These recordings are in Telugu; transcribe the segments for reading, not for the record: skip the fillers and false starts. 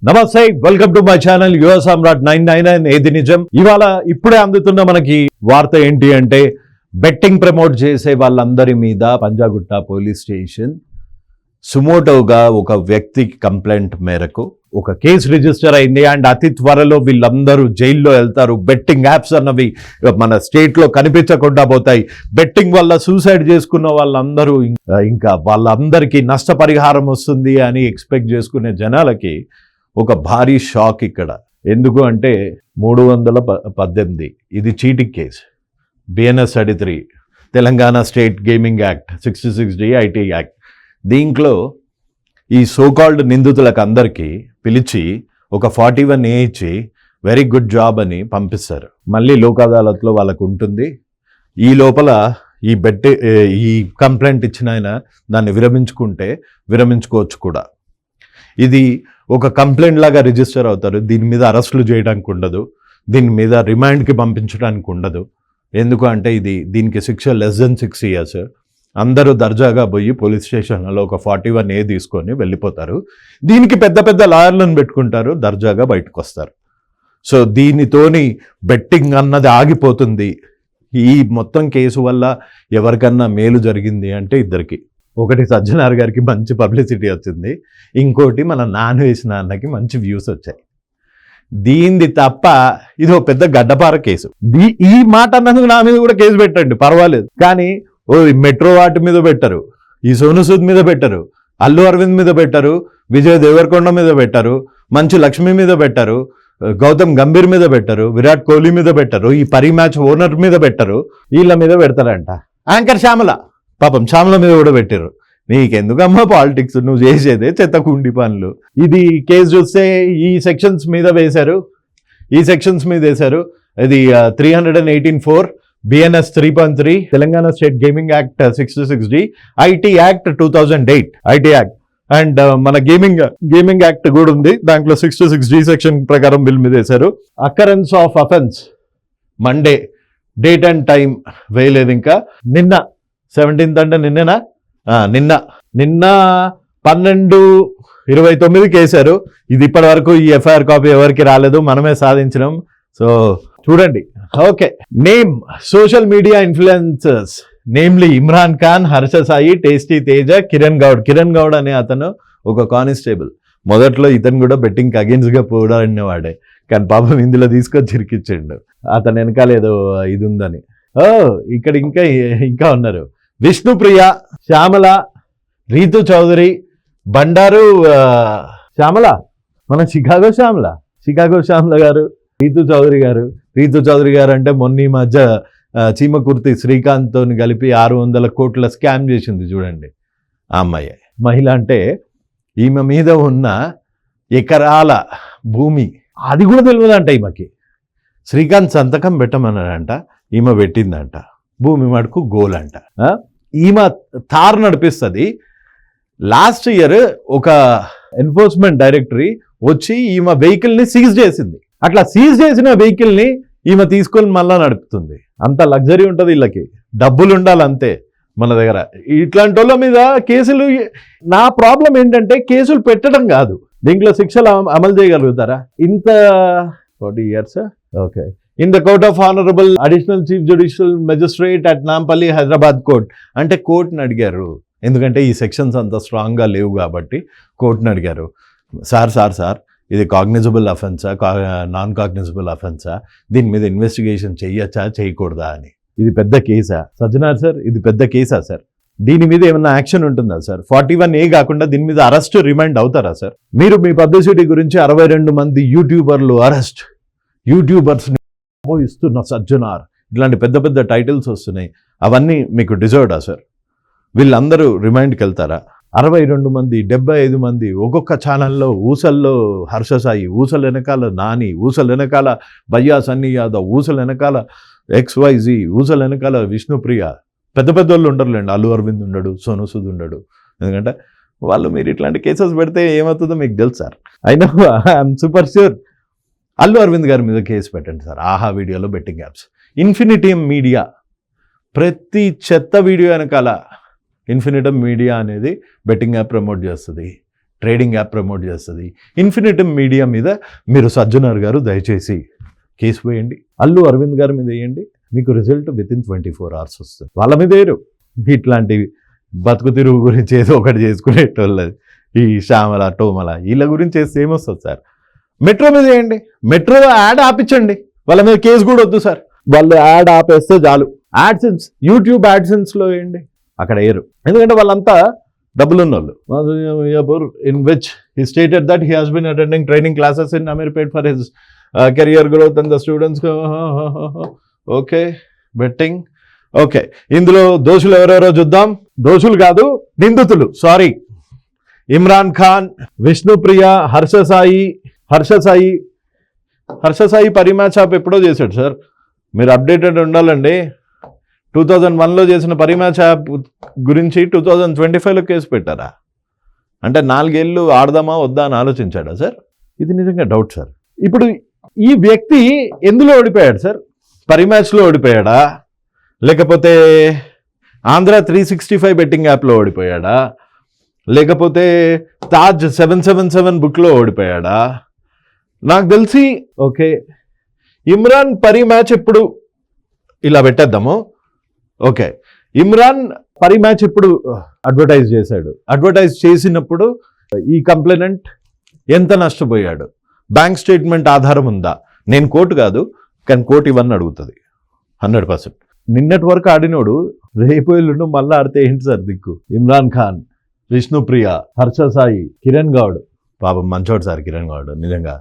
నమస్తే, వెల్కమ్ టు మై ఛానల్ యువ సామ్రాట్ 999 ఏది నిజం. ఇవాళ ఇప్పుడే అందుతున్న మనకి వార్త ఏంటి అంటే, బెట్టింగ్ ప్రమోట్ చేసే వాళ్ళందరి మీద పంజాగుట్ట పోలీస్ స్టేషన్ సుమోటోగా ఒక వ్యక్తి కంప్లైంట్ మేరకు ఒక కేసు రిజిస్టర్ అయింది. అండ్ అతి త్వరలో వీళ్ళందరూ జైల్లో వెళ్తారు. బెట్టింగ్ యాప్స్ అన్నవి మన స్టేట్లో కనిపించకుండా పోతాయి. బెట్టింగ్ వల్ల సూసైడ్ చేసుకున్న వాళ్ళందరూ ఇంకా వాళ్ళందరికీ నష్టపరిహారం వస్తుంది అని ఎక్స్పెక్ట్ చేసుకునే జనాలకి ఒక భారీ షాక్ ఇక్కడ. ఎందుకు అంటే 318 ఇది cheating case. BNS 33 Telangana state gaming act 66D IT act. దీంట్లో ఈ సోకాల్డ్ నిందితులకు అందరికీ పిలిచి ఒక 41A ఇచ్చి వెరీ గుడ్ జాబ్ అని పంపిస్తారు. మళ్ళీ లోక్ అదాలత్లో వాళ్ళకు ఉంటుంది. ఈ లోపల ఈ కంప్లైంట్ ఇచ్చిన ఆయన దాన్ని విరమించుకుంటే విరమించుకోవచ్చు కూడా. ఇది ఒక కంప్లైంట్ లాగా రిజిస్టర్ అవుతారు. దీని మీద అరెస్టులు చేయడానికి ఉండదు, దీని మీద రిమాండ్కి పంపించడానికి ఉండదు. ఎందుకు అంటే దీనికి శిక్ష <6 years. అందరూ దర్జాగా పోయి పోలీస్ స్టేషన్లలో ఒక 41A తీసుకొని వెళ్ళిపోతారు. దీనికి పెద్ద పెద్ద లాయర్లను పెట్టుకుంటారు, దర్జాగా బయటకు వస్తారు. సో దీనితోని బెట్టింగ్ అన్నది ఆగిపోతుంది. ఈ మొత్తం కేసు వల్ల ఎవరికన్నా మేలు జరిగింది అంటే ఇద్దరికి. ఒకటి సజ్జనార్ గారికి మంచి పబ్లిసిటీ వచ్చింది, ఇంకోటి మన నాన్నకి మంచి వ్యూస్ వచ్చాయి. దీనిది తప్ప ఇది ఒక పెద్ద గడ్డపార కేసు. ఈ మాట అన్నందుకు నా మీద కూడా కేసు పెట్టండి, పర్వాలేదు. కానీ మెట్రో వాటి మీద పెట్టరు, ఈ సోను సూద్ మీద పెట్టరు, అల్లు అరవింద్ మీద పెట్టరు, విజయ్ దేవరకొండ మీద పెట్టరు, మంచు లక్ష్మి మీద పెట్టరు, గౌతమ్ గంభీర్ మీద పెట్టరు, విరాట్ కోహ్లీ మీద పెట్టరు, ఈ పరి మ్యాచ్ ఓనర్ మీద పెట్టరు, వీళ్ళ మీద పెడతారంట. యాంకర్ శ్యామల, పాపం శ్యామల మీద కూడా పెట్టారు. నీకెందుకమ్మా పాలిటిక్స్, నువ్వు చేసేదే చెత్త కుండి పనులు. ఇది కేసు చూస్తే ఈ సెక్షన్స్ మీద వేశారు. ఇది 318(4) BNS 3.3 Telangana state gaming act 66D IT act 2008 IT act. And మన గేమింగ్ యాక్ట్ కూడా ఉంది, దాంట్లో 66D సెక్షన్ ప్రకారం బిల్ మీద వేశారు. Occurrence of offence Monday, date and time వేయలేదు ఇంకా. నిన్న 17th అంటే నిన్న 12/29 వేశారు. ఇది ఇప్పటి వరకు ఈ ఎఫ్ఐఆర్ కాపీ ఎవరికి రాలేదు, మనమే సాధించినాం. సో చూడండి. Okay, name social media influencers namely Imran Khan, Harsha Sai, tasty Teja, Kiran Goud అనే అతను ఒక కానిస్టేబుల్. మొదట్లో ఇతను కూడా బెట్టింగ్కి అగేన్స్ట్గా పోరాడినవాడే, కానీ పాపం ఇందులో తీసుకొచ్చి ఇరికిచ్చిండు. అతను వెనకాల ఏదో ఇది ఉందని. ఇక్కడ ఇంకా ఉన్నారు విష్ణుప్రియ, శ్యామల, రీతు చౌదరి, బండారు శ్యామల, మన షికాగో శ్యామల గారు, రీతు చౌదరి గారు అంటే మొన్న ఈ మధ్య చీమకుర్తి శ్రీకాంత్తో కలిపి 600 కోట్ల స్కామ్ చేసింది చూడండి ఆ అమ్మాయి. మహిళ అంటే ఈమె మీద ఉన్న ఎకరాల భూమి అది కూడా తెలియదంట ఈమెకి. శ్రీకాంత్ సంతకం పెట్టమన్నాడంట, ఈమె పెట్టిందంట. భూమి మటుకు గోల్ అంట. ఈమె థార్ నడిపిస్తుంది. లాస్ట్ ఇయర్ ఒక ఎన్ఫోర్స్మెంట్ డైరెక్టరీ వచ్చి ఈమె వెహికల్ని సీజ్ చేసింది. అట్లా సీజ్ చేసిన వెహికల్ని ఈమె తీసుకొని మళ్ళా నడుపుతుంది. అంత లగ్జరీ ఉంటుంది వీళ్ళకి, డబ్బులు ఉండాలి అంతే మన దగ్గర. ఇట్లాంటి వాళ్ళ మీద కేసులు. నా ప్రాబ్లం ఏంటంటే కేసులు పెట్టడం కాదు, దీంట్లో శిక్షలు అమలు చేయగలుగుతారా? ఇంత 40 years. Okay. In the court of honourable additional chief judicial magistrate at Nampally Hyderabad court. అంటే కోర్టుని అడిగారు, ఎందుకంటే ఈ సెక్షన్స్ అంత స్ట్రాంగ్గా లేవు కాబట్టి కోర్టుని అడిగారు, సార్ ఇది కాగ్నిజబుల్ అఫెన్సా, నాన్ కాగ్నిజబుల్ అఫెన్సా, దీని మీద ఇన్వెస్టిగేషన్ చేయొచ్చా చేయకూడదా అని. ఇది పెద్ద కేసా సజ్జనార్ సార్? ఇది పెద్ద కేసా సార్? దీని మీద ఏమన్నా యాక్షన్ ఉంటుందా సార్? 41A కాకుండా దీని మీద అరెస్ట్, రిమాండ్ అవుతారా సార్? మీరు మీ పబ్లిసిటీ గురించి 62 మంది యూట్యూబర్లు అరెస్ట్, యూట్యూబర్స్ని ఇస్తున్న సజ్జనార్, ఇట్లాంటి పెద్ద పెద్ద టైటిల్స్ వస్తున్నాయి. అవన్నీ మీకు డిజర్వ్డా సార్? వీళ్ళందరూ రిమాండ్కి వెళ్తారా? 62 మంది, 75 మంది ఒక్కొక్క ఛానల్లో. ఊసల్లో హర్ష సాయి, ఊసల వెనకాల నాని, ఊసల వెనకాల భయ్యా సన్నీ యాదవ్, ఊసల వెనకాల XYZ, ఊసల వెనకాల విష్ణుప్రియ. పెద్ద పెద్ద వాళ్ళు ఉండరులేండి, అల్లు అరవింద్ ఉండడు, సోను సూద్ ఉండడు. ఎందుకంటే వాళ్ళు మీరు ఇట్లాంటి కేసెస్ పెడితే ఏమవుతుందో మీకు తెలుసు సార్. అయినా I'm super sure Allu Aravind గారి మీద కేసు పెట్టండి సార్. ఆహా వీడియోలో బెట్టింగ్ యాప్స్, ఇన్ఫినిటీ మీడియా, ప్రతి చెత్త వీడియో వెనకాల ఇన్ఫినిటమ్ మీడియా అనేది బెట్టింగ్ యాప్ ప్రమోట్ చేస్తుంది. ట్రేడింగ్ యాప్ ప్రమోట్ చేస్తుంది. ఇన్ఫినిటమ్ మీడియా మీద మీరు సజ్జనర్ గారు దయచేసి కేసు వేయండి, అల్లు అరవింద్ గారి మీద వేయండి, మీకు రిజల్ట్ విత్ ఇన్ 24 hours వస్తుంది. వాళ్ళ మీద వేరు, ఇట్లాంటి బతుకు తిరుగు గురించి ఏదో ఒకటి చేసుకునేటోళ్ళది ఈ శ్యామల టోమల వీళ్ళ గురించి చేస్తే ఏమొస్తుంది సార్? మెట్రో మీద వేయండి, మెట్రో యాడ్ ఆపించండి, వాళ్ళ మీద కేసు కూడా వద్దు సార్. వాళ్ళు యాడ్ ఆపేస్తే చాలు. యాడ్సెన్స్, యూట్యూబ్ యాడ్సెన్స్లో వేయండి, అక్కడ వేయరు. ఎందుకంటే వాళ్ళంతా డబ్బులున్న వాళ్ళు. In which he stated that he has been attending training classes in Ameerpet for his career growth and the students. Okay, betting. Okay, ఇందులో దోషులు ఎవరెవరో చూద్దాం. దోషులు కాదు, నిందితులు, sorry. Imran Khan, Vishnupriya, Harshasai Parimatch app ఎప్పుడో చేశాడు సార్. మీరు అప్డేటెడ్ ఉండాలండి. 2001లో చేసిన పరిమ్యాచ్ యాప్ గురించి 2025లో కేసు పెట్టారా? అంటే 4 ఏళ్ళు ఆడదామా వద్దా అని ఆలోచించాడా సార్? ఇది నిజంగా డౌట్ సార్. ఇప్పుడు ఈ వ్యక్తి ఎందులో ఓడిపోయాడు సార్? పరిమ్యాచ్లో ఓడిపోయాడా, లేకపోతే ఆంధ్ర 365 బెట్టింగ్ యాప్లో ఓడిపోయాడా, లేకపోతే తాజ్ 777 బుక్లో ఓడిపోయాడా? నాకు తెలిసి ఓకే, ఇమ్రాన్ పరిమ్యాచ్ ఎప్పుడు ఇలా పెట్టేద్దాము. ఓకే, ఇమ్రాన్ పరిమ్యాచ్ ఎప్పుడు అడ్వర్టైజ్ చేశాడు? అడ్వర్టైజ్ చేసినప్పుడు ఈ కంప్లైనెంట్ ఎంత నష్టపోయాడు? బ్యాంక్ స్టేట్మెంట్ ఆధారం ఉందా? నేను కోర్టు కాదు, కానీ కోర్టు ఇవన్నీ అడుగుతుంది 100%. నిన్నటి వరకు ఆడినోడు రేపు ఎల్లుండి మళ్ళీ ఆడితే ఏంటి సార్ దిక్కు? ఇమ్రాన్ ఖాన్, విష్ణుప్రియ, హర్షసాయి, కిరణ్ గౌడ్, పాపం మంచోడు సార్ కిరణ్ గౌడ్, నిజంగా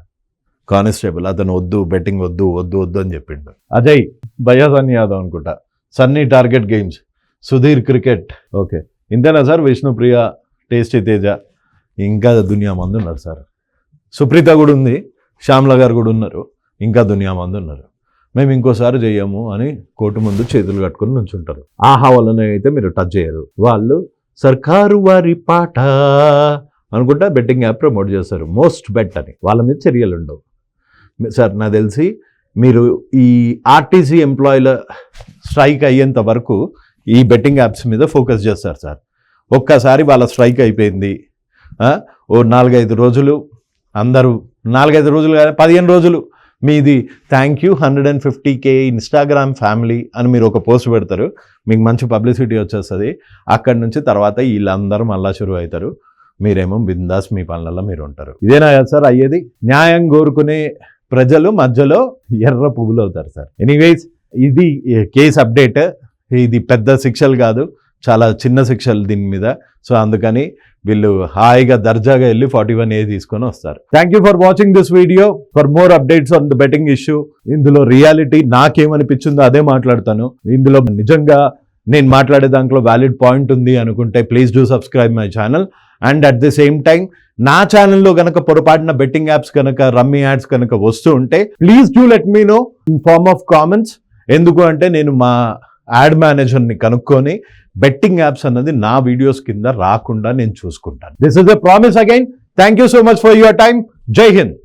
కానిస్టేబుల్. అతను వద్దు, బెట్టింగ్ వద్దు వద్దు వద్దు అని చెప్పిండు. అజయ్, బయాజాన్ యాదవ్ అనుకుంటా, Sunny target games, Sudheer cricket. Okay, ఇంతేనా సార్? విష్ణుప్రియ, టేస్టీ తేజ, ఇంకా దునియా మంది ఉన్నారు సార్. సుప్రీత కూడా ఉంది, శ్యామ్ల గారు కూడా ఉన్నారు, ఇంకా దునియా మంది ఉన్నారు. మేము ఇంకోసారి చెయ్యము అని కోర్టు ముందు చేతులు కట్టుకుని నుంచుంటారు. ఆహా వాళ్ళని అయితే మీరు టచ్ చేయరు. వాళ్ళు సర్కారు వారి పాట అనుకుంటా బెట్టింగ్ యాప్ ప్రమోట్ చేస్తారు, మోస్ట్ బెట్ అని. వాళ్ళ మీద చర్యలు ఉండవు సార్. నాకు తెలిసి మీరు ఈ ఆర్టీసీ ఎంప్లాయీల స్ట్రైక్ అయ్యేంత వరకు ఈ బెట్టింగ్ యాప్స్ మీద ఫోకస్ చేస్తారు సార్. ఒక్కసారి వాళ్ళ స్ట్రైక్ అయిపోయింది, ఓ 4-5 రోజులు అందరూ, 4-5 రోజులు కానీ 15 రోజులు మీది thank you 150K Instagram family అని మీరు ఒక పోస్ట్ పెడతారు, మీకు మంచి పబ్లిసిటీ వచ్చేస్తుంది. అక్కడి నుంచి తర్వాత వీళ్ళందరూ మళ్ళా షురు అవుతారు, మీరేమో బిందాస్ మీ పనులలో మీరు ఉంటారు. ఇదేనా సార్ అయ్యేది? న్యాయం కోరుకునే ప్రజలు మధ్యలో ఎర్ర పువ్వులు అవుతారు సార్. ఎనీవేస్, ఇది కేసు అప్డేట్. ఇది పెద్ద శిక్షలు కాదు, చాలా చిన్న శిక్షలు దీని మీద. సో అందుకని వీళ్ళు హాయిగా దర్జాగా వెళ్ళి 41A తీసుకొని వస్తారు. Thank you for watching this video. For more updates on the betting issue, ఇందులో రియాలిటీ నాకేమనిపించిందో అదే మాట్లాడతాను. ఇందులో నిజంగా నేను మాట్లాడే దాంట్లో వ్యాలిడ్ పాయింట్ ఉంది అనుకుంటే please do subscribe my channel. And at the same time నా ఛానల్లో కనుక పొరపాటున బెట్టింగ్ యాప్స్ కనుక, రమ్మీ యాడ్స్ కనుక వస్తూ ఉంటే please do let me know inform of comments. ఎందుకు అంటే నేను మా యాడ్ మేనేజర్ని కనుక్కొని బెట్టింగ్ యాప్స్ అన్నది నా వీడియోస్ కింద రాకుండా నేను చూసుకుంటాను. This is a promise again. Thank you so much for your time. జై హింద్.